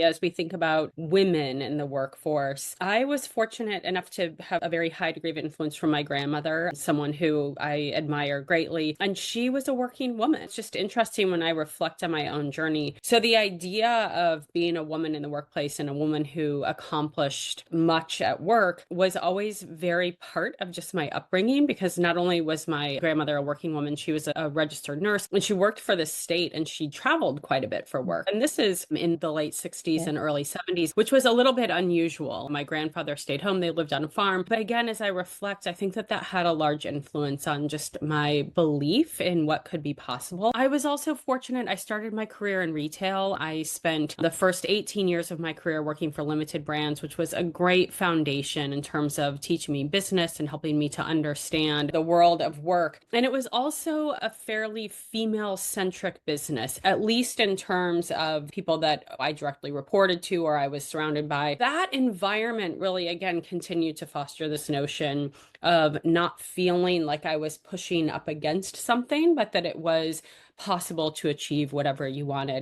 as we think about women in the workforce, I was fortunate enough to have a very high degree of influence from my grandmother, someone who I admire greatly. And she was a working woman. It's just interesting when I reflect on my own journey. So the idea of being a woman in the workplace and a woman who accomplished much at work was always very part of just my upbringing, because not only was my grandmother a working woman, she was a registered nurse and she worked for the state and she traveled quite a bit for work. And this is in the late 60s and early 70s, which was a little bit unusual. My grandfather stayed home, they lived on a farm. But again, as I reflect, I think that that had a large influence on just my belief in what could be possible. I was also fortunate. I started my career in retail. I spent the first 18 years of my career working for limited brands, which was a great foundation in terms of teaching me business and helping me to understand the world of work. And it was also a fairly female-centric business, at least in terms of people that I directly reported to or I was surrounded by. That environment really, again, continued to foster this notion of not feeling like I was pushing up against something, but that it was possible to achieve whatever you wanted.